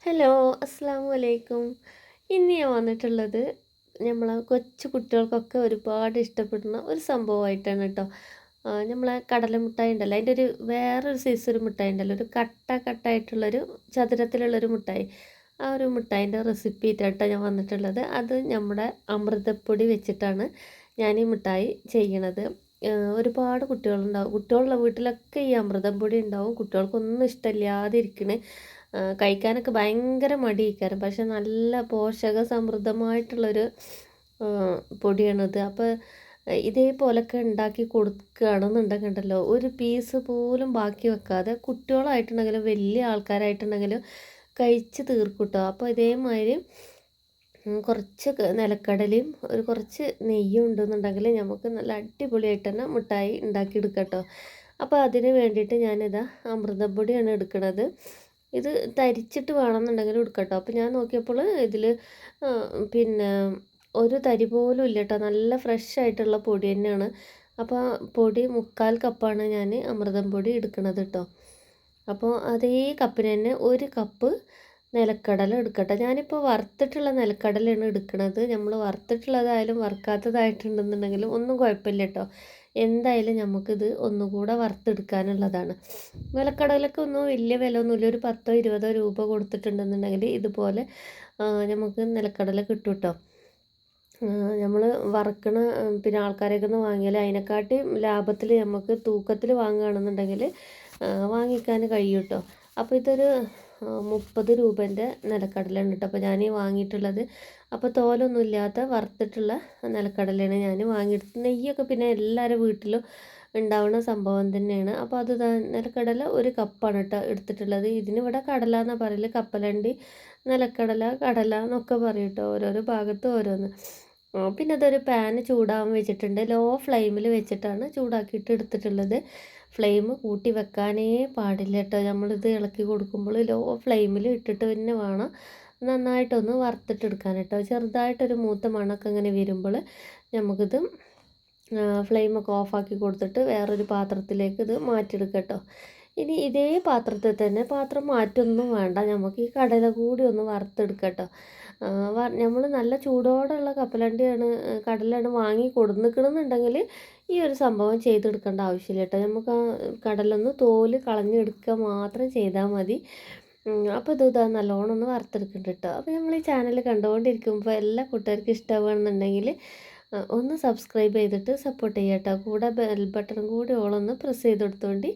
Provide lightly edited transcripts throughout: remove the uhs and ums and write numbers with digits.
Hello, അസ്സാം വലൈക്കും. ഇന്ന് ഞാൻ വന്നിട്ടുള്ളത് നമ്മളെ കൊച്ചു കുട്ടികൾക്കൊക്കെ ഒരുപാട് ഇഷ്ടപ്പെടുന്ന ഒരു സംഭവമായിട്ടാണ് കേട്ടോ. നമ്മളെ കടല മിഠായി ഉണ്ടല്ലോ, അതിൻ്റെ ഒരു വേറൊരു സൈസ് ഒരു മിഠായി ഉണ്ടല്ലോ, ഒരു കട്ടായിട്ടുള്ളൊരു ചതുരത്തിലുള്ളൊരു മിഠായി. ആ ഒരു മിഠായിൻ്റെ റെസിപ്പി ആയിട്ടാണ് ഞാൻ വന്നിട്ടുള്ളത്. അത് നമ്മുടെ അമൃതപ്പൊടി വെച്ചിട്ടാണ് ഞാൻ ഈ മിഠായി ചെയ്യണത്. ഒരുപാട് കുട്ടികളുണ്ടാവും, കുട്ടികളുള്ള വീട്ടിലൊക്കെ ഈ അമൃതം പൊടി ഉണ്ടാവും. കുട്ടികൾക്കൊന്നും ഇഷ്ടമില്ലാതെ ഇരിക്കണേ, കഴിക്കാനൊക്കെ ഭയങ്കര മടിയായിരിക്കും. പക്ഷെ നല്ല പോഷക സമൃദ്ധമായിട്ടുള്ളൊരു പൊടിയാണിത്. അപ്പോൾ ഇതേപോലൊക്കെ ഉണ്ടാക്കി കൊടുക്കുകയാണെന്നുണ്ടെങ്കിലോ ഒരു പീസ് പോലും ബാക്കി വെക്കാതെ കുട്ടികളായിട്ടുണ്ടെങ്കിലും വലിയ ആൾക്കാരായിട്ടുണ്ടെങ്കിലും കഴിച്ച് തീർക്കൂട്ടോ. അപ്പോൾ ഇതേമാതിരി കുറച്ച് നിലക്കടലയും ഒരു കുറച്ച് നെയ്യും ഉണ്ടെന്നുണ്ടെങ്കിൽ നമുക്ക് നല്ല അടിപൊളിയായിട്ട് തന്നെ മിഠായി ഉണ്ടാക്കിയെടുക്കാം കേട്ടോ. അപ്പോൾ അതിന് വേണ്ടിയിട്ട് ഞാനിതാ അമൃതപ്പൊടിയാണ് എടുക്കുന്നത്. ഇത് തരിച്ചിട്ട് വേണമെന്നുണ്ടെങ്കിൽ എടുക്കാം കേട്ടോ. അപ്പോൾ ഞാൻ നോക്കിയപ്പോൾ ഇതിൽ പിന്നെ ഒരു തരി പോലും ഇല്ല കേട്ടോ. നല്ല ഫ്രഷ് ആയിട്ടുള്ള പൊടി തന്നെയാണ്. അപ്പോൾ പൊടി 3/4 കപ്പാണ് ഞാൻ അമൃതം പൊടി എടുക്കുന്നത് കേട്ടോ. അപ്പോൾ അതേ കപ്പിന് തന്നെ ഒരു കപ്പ് നിലക്കടല എടുക്കട്ടെ. ഞാനിപ്പോൾ വറുത്തിട്ടുള്ള നിലക്കടലയാണ് എടുക്കുന്നത്. നമ്മൾ വറുത്തിട്ടുള്ളതായാലും വറുക്കാത്തതായിട്ടുണ്ടെന്നുണ്ടെങ്കിലും ഒന്നും കുഴപ്പമില്ല കേട്ടോ. എന്തായാലും നമുക്കിത് ഒന്നുകൂടെ വറുത്തെടുക്കാനുള്ളതാണ്. നിലക്കടലൊക്കെ ഒന്നും വലിയ വില ഒന്നുമില്ല. ഒരു 10-20 രൂപ കൊടുത്തിട്ടുണ്ടെന്നുണ്ടെങ്കിൽ ഇതുപോലെ നമുക്ക് നിലക്കടല കിട്ടും കേട്ടോ. നമ്മൾ വറുക്കണ പിന്നെ ആൾക്കാരെയൊക്കെ ഒന്ന് വാങ്ങിയാൽ അതിനെക്കാട്ടി ലാഭത്തിൽ നമുക്ക് തൂക്കത്തിൽ വാങ്ങുകയാണെന്നുണ്ടെങ്കിൽ വാങ്ങിക്കാൻ കഴിയും കേട്ടോ. അപ്പോൾ ഇതൊരു 30 രൂപേൻ്റെ നിലക്കടലയാണ് കേട്ടോ. അപ്പോൾ ഞാൻ വാങ്ങിയിട്ടുള്ളത്. അപ്പോൾ തോലൊന്നും ഇല്ലാത്ത വറുത്തിട്ടുള്ള നിലക്കടലയാണ് ഞാൻ വാങ്ങിയെടുത്ത്. നെയ്യൊക്കെ പിന്നെ എല്ലാവരുടെ വീട്ടിലും ഉണ്ടാവുന്ന സംഭവം തന്നെയാണ്. അപ്പോൾ അത് നിലക്കടല ഒരു കപ്പാണ് കേട്ടോ എടുത്തിട്ടുള്ളത്. ഇതിനിവിടെ കടല എന്നാണ് പറയൽ. കപ്പലണ്ടി, നിലക്കടല, കടല എന്നൊക്കെ പറയും കേട്ടോ. ഓരോരോ ഭാഗത്ത് ഓരോന്ന്. പിന്നെ അതൊരു പാന് ചൂടാവാൻ വെച്ചിട്ടുണ്ട്. ലോ ഫ്ലെയിമിൽ വെച്ചിട്ടാണ് ചൂടാക്കിയിട്ട് എടുത്തിട്ടുള്ളത്. ഫ്ലെയിം കൂട്ടി വെക്കാനേ പാടില്ല കേട്ടോ. നമ്മളിത് ഇളക്കി കൊടുക്കുമ്പോൾ ലോ ഫ്ലെയിമിൽ ഇട്ടിട്ട് തന്നെ വേണം നന്നായിട്ടൊന്ന് വറുത്തിട്ടെടുക്കാൻ കേട്ടോ. ചെറുതായിട്ടൊരു മൂത്ത മണമൊക്കെ ഇങ്ങനെ വരുമ്പോൾ നമുക്കിത് ഫ്ലെയിമൊക്കെ ഓഫാക്കി കൊടുത്തിട്ട് വേറൊരു പാത്രത്തിലേക്ക് ഇത് മാറ്റിയെടുക്കാം കേട്ടോ. ഇനി ഇതേ പാത്രത്തിൽ തന്നെ, പാത്രം മാറ്റൊന്നും വേണ്ട, നമുക്ക് ഈ കടല കൂടി ഒന്ന് വറുത്തെടുക്കാം കേട്ടോ. നമ്മൾ നല്ല ചൂടോടെയുള്ള കപ്പലണ്ടിയാണ് കടലാണ് വാങ്ങി കൊടുന്നിക്കണമെന്നുണ്ടെങ്കിൽ ഈ ഒരു സംഭവം ചെയ്തെടുക്കേണ്ട ആവശ്യമില്ല കേട്ടോ. നമുക്ക് ആ കടലൊന്ന് തോല് കളഞ്ഞെടുക്കുക മാത്രം ചെയ്താൽ മതി. അപ്പോൾ ഇതാ നല്ലോണം ഒന്ന് വറുത്തെടുക്കുന്നുണ്ട് കേട്ടോ. അപ്പോൾ നമ്മൾ ഈ ചാനൽ കണ്ടുകൊണ്ടിരിക്കുമ്പോൾ എല്ലാ കൂട്ടുകാർക്കും ഇഷ്ടമാണെന്നുണ്ടെങ്കിൽ ഒന്ന് സബ്സ്ക്രൈബ് ചെയ്തിട്ട് സപ്പോർട്ട് ചെയ്യുക കേട്ടോ. കൂടെ ബെൽ ബട്ടൺ കൂടി ഓളൊന്ന് പ്രസ് ചെയ്ത് കൊടുത്തോണ്ടി.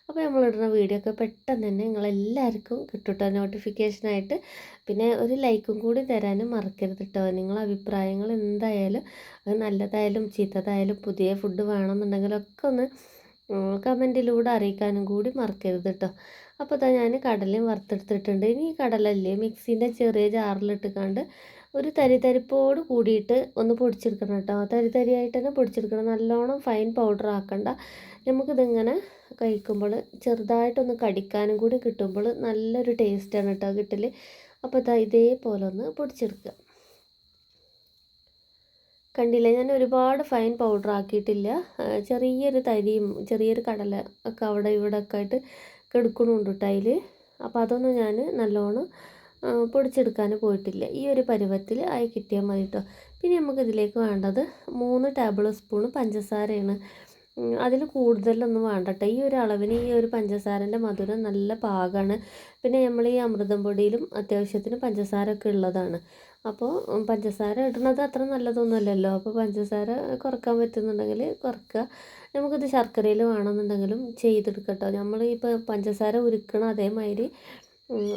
അപ്പോൾ നമ്മളിടുന്ന വീഡിയോ ഒക്കെ പെട്ടെന്ന് തന്നെ നിങ്ങളെല്ലാവർക്കും കിട്ടും കേട്ടോ നോട്ടിഫിക്കേഷനായിട്ട്. പിന്നെ ഒരു ലൈക്കും കൂടി തരാനും മറക്കരുത് കേട്ടോ. നിങ്ങളെ അഭിപ്രായങ്ങൾ എന്തായാലും, അത് നല്ലതായാലും ചീത്തതായാലും പുതിയ ഫുഡ് വേണമെന്നുണ്ടെങ്കിലൊക്കെ ഒന്ന് കമൻറ്റിലൂടെ അറിയിക്കാനും കൂടി മറക്കരുത് കേട്ടോ. അപ്പോൾ ഇതാ ഞാൻ കടലയും വറുത്തെടുത്തിട്ടുണ്ട്. ഇനി ഈ കടലല്ലേ മിക്സീൻ്റെ ചെറിയ ജാറിലിട്ടുകൊണ്ട് ഒരു തരിതരിപ്പോട് കൂടിയിട്ട് ഒന്ന് പൊടിച്ചെടുക്കണം കേട്ടോ. തരിതരിയായിട്ട് തന്നെ പൊടിച്ചെടുക്കണം. നല്ലോണം ഫൈൻ പൗഡർ ആക്കണ്ട. നമുക്കിതിങ്ങനെ കഴിക്കുമ്പോൾ ചെറുതായിട്ടൊന്ന് കടിക്കാനും കൂടി കിട്ടുമ്പോൾ നല്ലൊരു ടേസ്റ്റാണ് കേട്ടോ കിട്ടൽ. അപ്പോൾ ഇതേപോലെ ഒന്ന് പൊടിച്ചെടുക്കുക. കണ്ടില്ലേ, ഞാൻ ഒരുപാട് ഫൈൻ പൗഡർ ആക്കിയിട്ടില്ല. ചെറിയൊരു തരിയും ചെറിയൊരു കടല ഒക്കെ അവിടെ ഇവിടെ ഒക്കെ ആയിട്ട് കിടക്കണുണ്ട് കേട്ടോ അതിൽ. അപ്പോൾ അതൊന്നും ഞാൻ നല്ലോണം പൊടിച്ചെടുക്കാൻ പോയിട്ടില്ല. ഈ ഒരു പരുവത്തിൽ ആയി കിട്ടിയാൽ മതി കേട്ടോ. പിന്നെ നമുക്കിതിലേക്ക് വേണ്ടത് 3 ടേബിൾ സ്പൂൺ പഞ്ചസാരയാണ്. അതിൽ കൂടുതലൊന്നും വേണ്ട കേട്ടോ. ഈ ഒരു അളവിന് ഈ ഒരു പഞ്ചസാരൻ്റെ മധുരം നല്ല പാകമാണ്. പിന്നെ നമ്മൾ ഈ അമൃതം പൊടിയിലും അത്യാവശ്യത്തിന് പഞ്ചസാര ഒക്കെ ഉള്ളതാണ്. അപ്പോൾ പഞ്ചസാര ഇടുന്നത് അത്ര നല്ലതൊന്നുമല്ലല്ലോ. അപ്പോൾ പഞ്ചസാര കുറക്കാൻ പറ്റുന്നുണ്ടെങ്കിൽ കുറക്കുക. നമുക്കിത് ശർക്കരയിൽ വേണമെന്നുണ്ടെങ്കിലും ചെയ്തെടുക്കട്ടോ. നമ്മൾ ഇപ്പോൾ പഞ്ചസാര ഉരുക്കണം അതേമാതിരി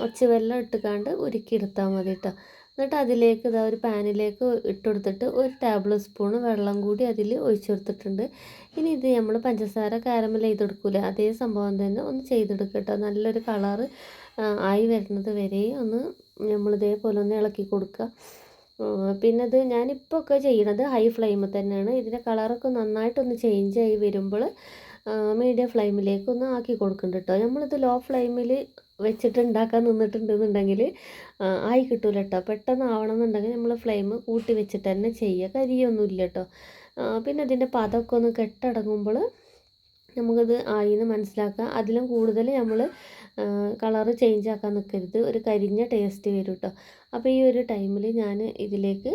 ഒച്ചവെള്ളം ഇട്ടുകാണ്ട് ഉരുക്കിയെടുത്താൽ മതി കേട്ടോ. എന്നിട്ട് അതിലേക്ക് ഇതാ ഒരു പാനിലേക്ക് ഇട്ടുകൊടുത്തിട്ട് 1 ടേബിൾ സ്പൂൺ വെള്ളം കൂടി അതിൽ ഒഴിച്ചു കൊടുത്തിട്ടുണ്ട്. ഇനി ഇത് നമ്മൾ പഞ്ചസാര കാരമൽ ചെയ്തെടുക്കൂലേ, അതേ സംഭവം തന്നെ ഒന്ന് ചെയ്തെടുക്കുക കേട്ടോ. നല്ലൊരു കളറ് ആയി വരുന്നത് വരെ ഒന്ന് നമ്മളിതേപോലെ ഒന്ന് ഇളക്കി കൊടുക്കുക. പിന്നെ ഇത് ഞാനിപ്പോൾ ഒക്കെ ചെയ്യണത് ഹൈ ഫ്ലെയിമിൽ തന്നെയാണ്. ഇതിൻ്റെ കളറൊക്കെ നന്നായിട്ടൊന്ന് ചേഞ്ച് ആയി വരുമ്പോൾ മീഡിയം ഫ്ലെയിമിലേക്ക് ഒന്ന് ആക്കി കൊടുക്കുന്നുണ്ട് കേട്ടോ. നമ്മളിത് ലോ ഫ്ലെയിമിൽ വെച്ചിട്ട് ഉണ്ടാക്കാൻ നിന്നിട്ടുണ്ടെന്നുണ്ടെങ്കിൽ ആയി കിട്ടൂല കേട്ടോ. പെട്ടെന്ന് ആവണമെന്നുണ്ടെങ്കിൽ നമ്മൾ ഫ്ലെയിം കൂട്ടി വെച്ചിട്ട് തന്നെ ചെയ്യുക. കരിയൊന്നുമില്ല കേട്ടോ. പിന്നെ ഇതിൻ്റെ പദമൊക്കെ ഒന്ന് കെട്ടടങ്ങുമ്പോൾ നമുക്കത് ആയിന്ന് മനസ്സിലാക്കാം. അതിലും കൂടുതൽ നമ്മൾ കളറ് ചേഞ്ച് ആക്കാൻ നിൽക്കരുത്, ഒരു കരിഞ്ഞ ടേസ്റ്റ് വരും കേട്ടോ. അപ്പോൾ ഈ ഒരു ടൈമിൽ ഞാൻ ഇതിലേക്ക്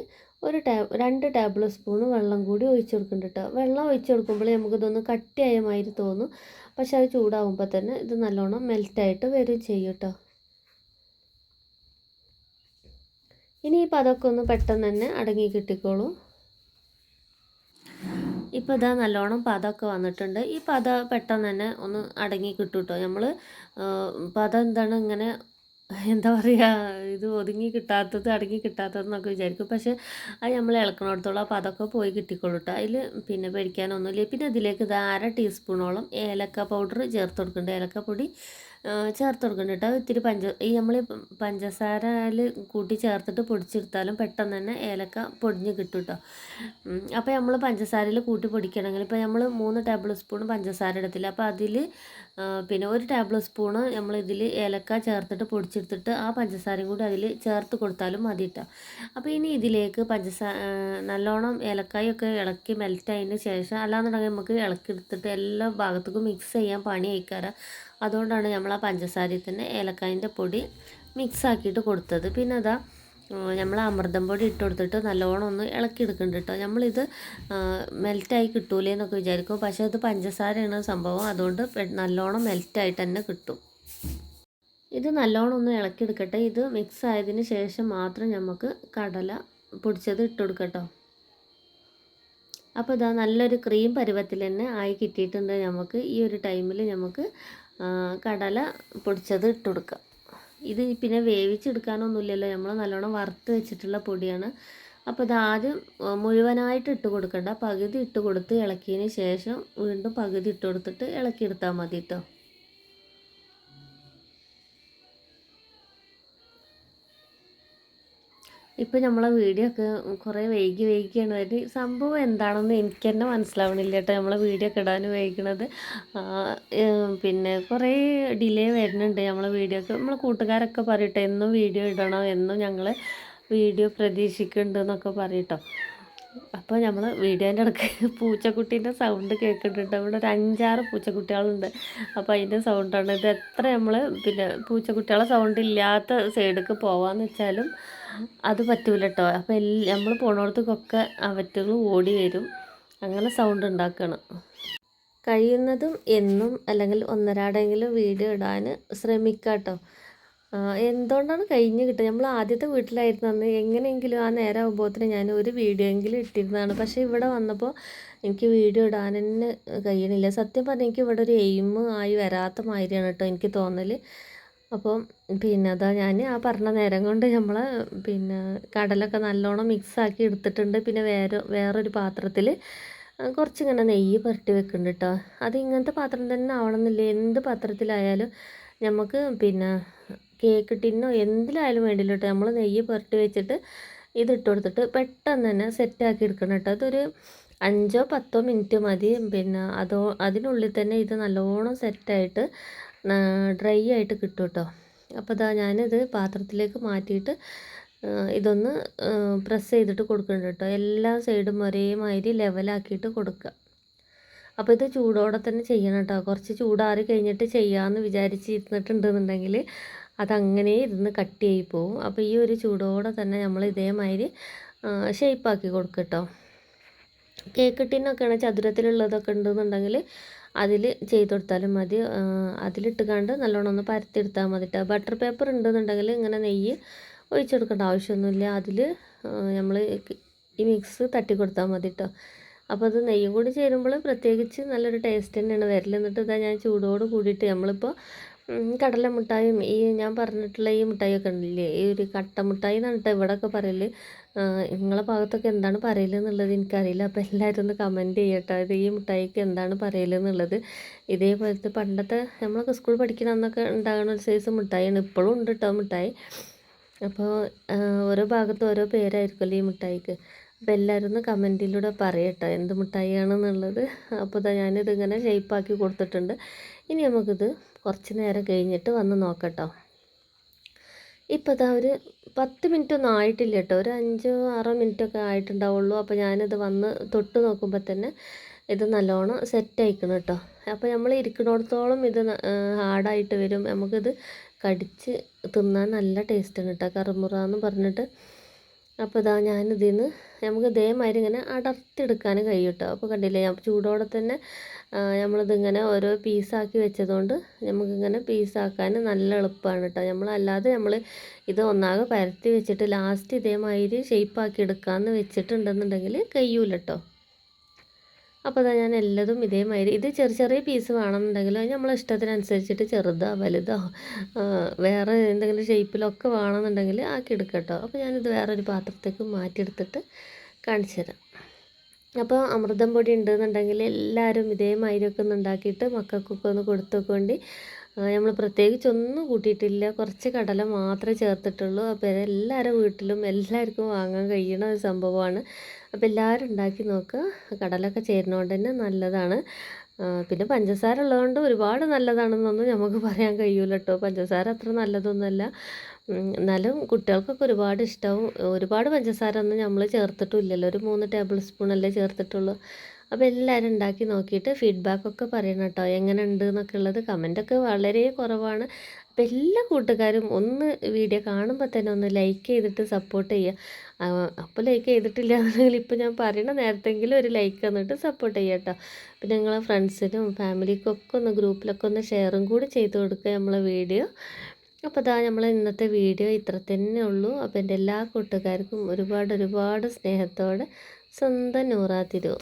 2 ടേബിൾ സ്പൂൺ വെള്ളം കൂടി ഒഴിച്ച് കൊടുക്കുന്നുണ്ട് കേട്ടോ. വെള്ളം ഒഴിച്ച് കൊടുക്കുമ്പോൾ നമുക്കിതൊന്ന് കട്ടിയായ മാതിരി തോന്നും, പക്ഷെ അത് ചൂടാകുമ്പോൾ തന്നെ ഇത് നല്ലോണം മെൽറ്റായിട്ട് വരും ചെയ്യും കേട്ടോ. ഇനിയിപ്പോൾ അതൊക്കെ ഒന്ന് പെട്ടെന്ന് തന്നെ അടങ്ങി കിട്ടിക്കോളും. ഇപ്പോൾ ഇതാ നല്ലോണം പദമൊക്കെ വന്നിട്ടുണ്ട്. ഈ പദ പെട്ടെന്ന് തന്നെ ഒന്ന് അടങ്ങി കിട്ടും കേട്ടോ. നമ്മൾ പദം എന്താണ് ഇങ്ങനെ എന്താ പറയുക, ഇത് ഒതുങ്ങി കിട്ടാത്തത് അടങ്ങി കിട്ടാത്തതെന്നൊക്കെ വിചാരിക്കും. പക്ഷേ അത് നമ്മൾ ഇളക്കണോടത്തോളം അപ്പോൾ അതൊക്കെ പോയി കിട്ടിക്കോളൂ കേട്ടോ. അതിൽ പിന്നെ പേടിക്കാനൊന്നുമില്ല. പിന്നെ ഇതിലേക്ക് ഇത് 1/2 ടീസ്പൂണോളം ഏലക്ക പൗഡർ ചേർത്ത് കൊടുക്കുന്നുണ്ട്, ഏലക്കപ്പൊടി ചേർത്ത് കൊടുക്കുന്നുണ്ട് കേട്ടോ. ഇത്തിരി നമ്മൾ പഞ്ചസാരയിൽ കൂട്ടി ചേർത്തിട്ട് പൊടിച്ചെടുത്താലും പെട്ടെന്ന് തന്നെ ഏലക്ക പൊടിഞ്ഞ് കിട്ടും കേട്ടോ. അപ്പോൾ നമ്മൾ പഞ്ചസാരയിൽ കൂട്ടി പൊടിക്കണമെങ്കിൽ ഇപ്പോൾ നമ്മൾ 3 ടേബിൾ സ്പൂൺ പഞ്ചസാര ഇടത്തില്ല, അപ്പോൾ അതിൽ പിന്നെ 1 ടേബിൾ സ്പൂണ് നമ്മൾ ഇതിൽ ഏലക്ക ചേർത്തിട്ട് പൊടിച്ചെടുത്തിട്ട് ആ പഞ്ചസാരയും കൂടി അതിൽ ചേർത്ത് കൊടുത്താലും മതി കേട്ടോ. അപ്പോൾ ഇനി ഇതിലേക്ക് നല്ലോണം ഏലക്കായൊക്കെ ഇളക്കി മെൽറ്റായതിന് ശേഷം, അല്ലാന്നുണ്ടെങ്കിൽ നമുക്ക് ഇളക്കിയെടുത്തിട്ട് എല്ലാ ഭാഗത്തേക്കും മിക്സ് ചെയ്യാൻ പണി അയക്കാറ്. അതുകൊണ്ടാണ് നമ്മൾ ആ പഞ്ചസാരയിൽ തന്നെ ഏലക്കായൻ്റെ പൊടി മിക്സ് ആക്കിയിട്ട് കൊടുത്തത്. പിന്നെ അതാ നമ്മൾ അമൃതം പൊടി ഇട്ട് കൊടുത്തിട്ട് നല്ലോണം ഒന്ന് ഇളക്കിയെടുക്കുന്നുണ്ട് കേട്ടോ. നമ്മളിത് മെൽറ്റായി കിട്ടൂലേ എന്നൊക്കെ വിചാരിക്കും, പക്ഷേ ഇത് പഞ്ചസാരയാണ് സംഭവം, അതുകൊണ്ട് നല്ലോണം മെൽറ്റായിട്ട് തന്നെ കിട്ടും. ഇത് നല്ലോണം ഒന്ന് ഇളക്കിയെടുക്കട്ടെ. ഇത് മിക്സ് ആയതിന് ശേഷം മാത്രം നമുക്ക് കടല പൊടിച്ചത് ഇട്ട് കൊടുക്കട്ടോ. അപ്പോൾ ഇതാ നല്ലൊരു ക്രീം പരുവത്തിൽ തന്നെ ആയി കിട്ടിയിട്ടുണ്ട്. നമുക്ക് ഈ ഒരു ടൈമിൽ നമുക്ക് കടല പൊടിച്ചത് ഇട്ട് കൊടുക്കാം. ഇത് പിന്നെ വേവിച്ചെടുക്കാനൊന്നുമില്ലല്ലോ, നമ്മൾ നല്ലോണം വറുത്ത് വെച്ചിട്ടുള്ള പൊടിയാണ്. അപ്പോൾ ഇത് ആദ്യം മുഴുവനായിട്ട് ഇട്ട് കൊടുക്കണ്ട, പകുതി ഇട്ട് കൊടുത്ത് ഇളക്കിയതിന് ശേഷം വീണ്ടും പകുതി ഇട്ട് കൊടുത്തിട്ട് ഇളക്കിയെടുത്താൽ മതി കേട്ടോ. ഇപ്പോൾ നമ്മളെ വീഡിയോ ഒക്കെ കുറേ വൈകിയാണ് വരുന്നത്. സംഭവം എന്താണെന്ന് എനിക്ക് തന്നെ മനസ്സിലാവണില്ല കേട്ടോ. നമ്മളെ വീഡിയോ ഒക്കെ ഇടാൻ വൈകണത് പിന്നെ കുറേ ഡിലേ വരുന്നുണ്ട് നമ്മളെ വീഡിയോ ഒക്കെ. നമ്മളെ കൂട്ടുകാരൊക്കെ പറയട്ടെ, എന്നും വീഡിയോ ഇടണം, എന്നും ഞങ്ങൾ വീഡിയോ പ്രതീക്ഷിക്കുന്നുണ്ട് എന്നൊക്കെ പറയട്ടോ. അപ്പോൾ നമ്മൾ വീഡിയോൻ്റെ ഇടയ്ക്ക് പൂച്ചക്കുട്ടീൻ്റെ സൗണ്ട് കേൾക്കുന്നുണ്ട്. ഇവിടെ ഒരു 5-6 പൂച്ചക്കുട്ടികളുണ്ട്, അപ്പോൾ അതിൻ്റെ സൗണ്ടാണ് ഇത്. എത്ര നമ്മൾ പിന്നെ പൂച്ചക്കുട്ടികളെ സൗണ്ട് ഇല്ലാത്ത സൈഡിലേക്ക് പോകാമെന്ന് വെച്ചാലും അത് പറ്റൂല കേട്ടോ. അപ്പോൾ നമ്മൾ പോണോടത്തേക്കൊക്കെ അവറ്റുകൾ ഓടി വരും, അങ്ങനെ സൗണ്ട് ഉണ്ടാക്കണം. കഴിയുന്നതും എന്നും അല്ലെങ്കിൽ ഒന്നരാടെങ്കിലും വീഡിയോ ഇടാൻ ശ്രമിക്കുക കേട്ടോ. എന്തുകൊണ്ടാണ് കഴിഞ്ഞ് കിട്ടുക, നമ്മൾ ആദ്യത്തെ വീട്ടിലായിരുന്നു അന്ന് എങ്ങനെയെങ്കിലും ആ നേരം ആകുമ്പോഴത്തേന് ഞാൻ ഒരു വീഡിയോ എങ്കിലും ഇട്ടിരുന്നതാണ്. പക്ഷേ ഇവിടെ വന്നപ്പോൾ എനിക്ക് വീഡിയോ ഇടാൻ തന്നെ കഴിയണില്ല. സത്യം പറഞ്ഞാൽ എനിക്ക് ഇവിടെ ഒരു എയിം ആയി വരാത്ത മാതിരിയാണ് കേട്ടോ എനിക്ക് തോന്നൽ. അപ്പം പിന്നെ അതാ ഞാൻ ആ പറഞ്ഞ നേരം കൊണ്ട് നമ്മൾ പിന്നെ കടലൊക്കെ നല്ലോണം മിക്സാക്കി എടുത്തിട്ടുണ്ട്. പിന്നെ വേറൊരു പാത്രത്തിൽ കുറച്ചിങ്ങനെ നെയ്യ് പുരട്ടി വെക്കുന്നുണ്ട് കേട്ടോ. അത് ഇങ്ങനത്തെ പാത്രം തന്നെ ആവണമെന്നില്ല, എന്ത് പാത്രത്തിലായാലും നമുക്ക് പിന്നെ കേക്ക് ടിന്നോ എന്തിലായാലും വേണ്ടില്ല കേട്ടോ. നമ്മൾ നെയ്യ് പുരട്ടി വെച്ചിട്ട് ഇതിട്ട് കൊടുത്തിട്ട് പെട്ടെന്ന് തന്നെ സെറ്റാക്കി എടുക്കണം കേട്ടോ. അതൊരു 5-10 മിനിറ്റ് മതി. പിന്നെ അതിനുള്ളിൽ തന്നെ ഇത് നല്ലോണം സെറ്റായിട്ട് ഡ്രൈ ആയിട്ട് കിട്ടും കേട്ടോ. അപ്പോൾ ഇതാ ഞാനിത് പാത്രത്തിലേക്ക് മാറ്റിയിട്ട് ഇതൊന്ന് പ്രസ് ചെയ്തിട്ട് കൊടുക്കുന്നുണ്ട് കേട്ടോ. എല്ലാ സൈഡും ഒരേമാതിരി ലെവലാക്കിയിട്ട് കൊടുക്കുക. അപ്പോൾ ഇത് ചൂടോടെ തന്നെ ചെയ്യണം കേട്ടോ. കുറച്ച് ചൂടാറി കഴിഞ്ഞിട്ട് ചെയ്യാമെന്ന് വിചാരിച്ചിരുന്നിട്ടുണ്ടെന്നുണ്ടെങ്കിൽ അതങ്ങനെ ഇരുന്ന് കട്ടിയായി പോവും. അപ്പോൾ ഈ ഒരു ചൂടോടെ തന്നെ നമ്മൾ ഇതേമാതിരി ഷേപ്പാക്കി കൊടുക്കുക കേട്ടോ. കേക്ക് ടിന്നൊക്കെയാണ് ചതുരത്തിലുള്ളതൊക്കെ ഉണ്ടെന്നുണ്ടെങ്കിൽ അതിൽ ചെയ്ത് കൊടുത്താലും മതി. അതിലിട്ടുകൊണ്ട് നല്ലോണം ഒന്ന് പരത്തിയെടുത്താൽ മതി കേട്ടോ. ബട്ടർ പേപ്പർ ഉണ്ടെന്നുണ്ടെങ്കിൽ ഇങ്ങനെ നെയ്യ് ഒഴിച്ചു കൊടുക്കേണ്ട ആവശ്യമൊന്നുമില്ല. അതിൽ നമ്മൾ ഈ മിക്സ് തട്ടി കൊടുത്താൽ മതി കേട്ടോ. അപ്പോൾ അത് നെയ്യും കൂടി ചേരുമ്പോൾ പ്രത്യേകിച്ച് നല്ലൊരു ടേസ്റ്റ് തന്നെയാണ് വരൽ. എന്നിട്ട് ഇതാ ഞാൻ ചൂടോട് കൂടിയിട്ട് നമ്മളിപ്പോൾ കടല മിഠായും ഈ ഞാൻ പറഞ്ഞിട്ടുള്ള ഈ മിഠായിയൊക്കെ ഉണ്ടല്ലേ, ഈ ഒരു കട്ട മിഠായി എന്നാണ് കേട്ടോ ഇവിടെയൊക്കെ പറയൽ. നിങ്ങളെ ഭാഗത്തൊക്കെ എന്താണ് പറയലെന്നുള്ളത് എനിക്കറിയില്ല. അപ്പോൾ എല്ലാവരും ഒന്ന് കമൻറ്റ് ചെയ്യട്ടോ, ഇത് ഈ മിഠായിക്ക് എന്താണ് പറയലെന്നുള്ളത്. ഇതേപോലത്തെ പണ്ടത്തെ നമ്മളൊക്കെ സ്കൂൾ പഠിക്കുന്ന അന്നൊക്കെ ഉണ്ടാകുന്ന ഒരു സൈസ് മിഠായിയാണ്, ഇപ്പോഴും ഉണ്ട് കേട്ടോ മിഠായി. അപ്പോൾ ഓരോ ഭാഗത്തും ഓരോ പേരായിരിക്കുമല്ലോ ഈ മിഠായിക്ക്. അപ്പോൾ എല്ലാവരും ഒന്ന് കമൻറ്റിലൂടെ പറയട്ടോ എന്ത് മിഠായിയാണെന്നുള്ളത്. അപ്പോൾ ഇതാ ഞാനിതിങ്ങനെ ഷേപ്പാക്കി കൊടുത്തിട്ടുണ്ട്. ഇനി നമുക്കിത് കുറച്ച് നേരം കഴിഞ്ഞിട്ട് വന്ന് നോക്കട്ടോ. ഇപ്പോൾ ഇതാ ഒരു 10 മിനിറ്റ് ഒന്നും ആയിട്ടില്ല കേട്ടോ, ഒരു 5-6 മിനിറ്റൊക്കെ ആയിട്ടുണ്ടാവുള്ളൂ. അപ്പോൾ ഞാനിത് വന്ന് തൊട്ട് നോക്കുമ്പോൾ തന്നെ ഇത് നല്ലോണം സെറ്റായിക്കണം കേട്ടോ. അപ്പോൾ നമ്മൾ ഇരിക്കുന്നിടത്തോളം ഇത് ഹാർഡായിട്ട് വരും. നമുക്കിത് കടിച്ച് തിന്നാൻ നല്ല ടേസ്റ്റാണ് കേട്ടോ, കറുമുറാന്ന് പറഞ്ഞിട്ട്. അപ്പോൾ ഇതാ ഞാനിതിൽ നിന്ന് നമുക്ക് ഇതേമാതിരി ഇങ്ങനെ അടർത്തിയെടുക്കാൻ കഴിയും കേട്ടോ. അപ്പോൾ കണ്ടില്ലേ, ഞാൻ ചൂടോടെ തന്നെ നമ്മളിതിങ്ങനെ ഓരോ പീസാക്കി വെച്ചതുകൊണ്ട് നമുക്കിങ്ങനെ പീസാക്കാൻ നല്ല എളുപ്പമാണ് കേട്ടോ. നമ്മളല്ലാതെ നമ്മൾ ഇത് ഒന്നാകെ പരത്തി വെച്ചിട്ട് ലാസ്റ്റ് ഇതേമാതിരി ഷേപ്പാക്കി എടുക്കാമെന്ന് വെച്ചിട്ടുണ്ടെന്നുണ്ടെങ്കിൽ കഴിയൂല കേട്ടോ. അപ്പോൾ അതാ ഞാൻ എല്ലതും ഇതേമാതിരി, ഇത് ചെറിയ ചെറിയ പീസ് വേണമെന്നുണ്ടെങ്കിൽ നമ്മളെ ഇഷ്ടത്തിനനുസരിച്ചിട്ട് ചെറുതോ വലുതോ വേറെ എന്തെങ്കിലും ഷേപ്പിലൊക്കെ വേണമെന്നുണ്ടെങ്കിൽ ആക്കി എടുക്കാം കേട്ടോ. അപ്പോൾ ഞാനിത് വേറൊരു പാത്രത്തേക്ക് മാറ്റിയെടുത്തിട്ട് കാണിച്ചു തരാം. അപ്പോൾ അമൃതം പൊടി ഉണ്ടെന്നുണ്ടെങ്കിൽ എല്ലാവരും ഇതേമാതിരിയൊക്കെ ഒന്ന് ഉണ്ടാക്കിയിട്ട് മക്കൾക്കൊക്കെ ഒന്ന് കൊടുത്തുകൊണ്ട്, നമ്മൾ പ്രത്യേകിച്ചൊന്നും കൂട്ടിയിട്ടില്ല, കുറച്ച് കടല മാത്രമേ ചേർത്തിട്ടുള്ളൂ. അപ്പോൾ ഇതെല്ലാവരുടെ വീട്ടിലും എല്ലാവർക്കും വാങ്ങാൻ കഴിയണ ഒരു സംഭവമാണ്. അപ്പോൾ എല്ലാവരും ഉണ്ടാക്കി നോക്കുക. കടലൊക്കെ ചേരുന്നതുകൊണ്ട് തന്നെ നല്ലതാണ്. പിന്നെ പഞ്ചസാര ഉള്ളതുകൊണ്ട് ഒരുപാട് നല്ലതാണെന്നൊന്നും നമുക്ക് പറയാൻ കഴിയൂല കേട്ടോ. പഞ്ചസാര അത്ര നല്ലതൊന്നുമല്ല, എന്നാലും കുട്ടികൾക്കൊക്കെ ഒരുപാട് ഇഷ്ടമാവും. ഒരുപാട് പഞ്ചസാര ഒന്നും നമ്മൾ ചേർത്തിട്ടില്ലല്ലോ, ഒരു 3 ടേബിൾ സ്പൂണല്ലേ ചേർത്തിട്ടുള്ളൂ. അപ്പോൾ എല്ലാവരും ഉണ്ടാക്കി നോക്കിയിട്ട് ഫീഡ്ബാക്കൊക്കെ പറയണം കേട്ടോ, എങ്ങനെ ഉണ്ട് എന്നൊക്കെ ഉള്ളത്. കമൻറ്റൊക്കെ വളരെ കുറവാണ്. അപ്പോൾ എല്ലാ കൂട്ടുകാരും ഒന്ന് വീഡിയോ കാണുമ്പോൾ തന്നെ ഒന്ന് ലൈക്ക് ചെയ്തിട്ട് സപ്പോർട്ട് ചെയ്യുക. അപ്പോൾ ലൈക്ക് ചെയ്തിട്ടില്ല എന്നുണ്ടെങ്കിൽ ഇപ്പോൾ ഞാൻ പറയണ നേരത്തെങ്കിലും ഒരു ലൈക്ക് തന്നിട്ട് സപ്പോർട്ട് ചെയ്യുക കേട്ടോ. പിന്നെ നിങ്ങളെ ഫ്രണ്ട്സിനും ഫാമിലിക്കൊക്കെ ഒന്ന് ഗ്രൂപ്പിലൊക്കെ ഒന്ന് ഷെയറും കൂടി ചെയ്ത് കൊടുക്കുക നമ്മളെ വീഡിയോ. അപ്പോൾ അതാ നമ്മൾ ഇന്നത്തെ വീഡിയോ ഇത്ര തന്നെ ഉള്ളൂ. അപ്പോൾ എൻ്റെ എല്ലാ കൂട്ടുകാർക്കും ഒരുപാട് ഒരുപാട് സ്നേഹത്തോടെ സ്വന്തം നൂറാ തിരൂർ.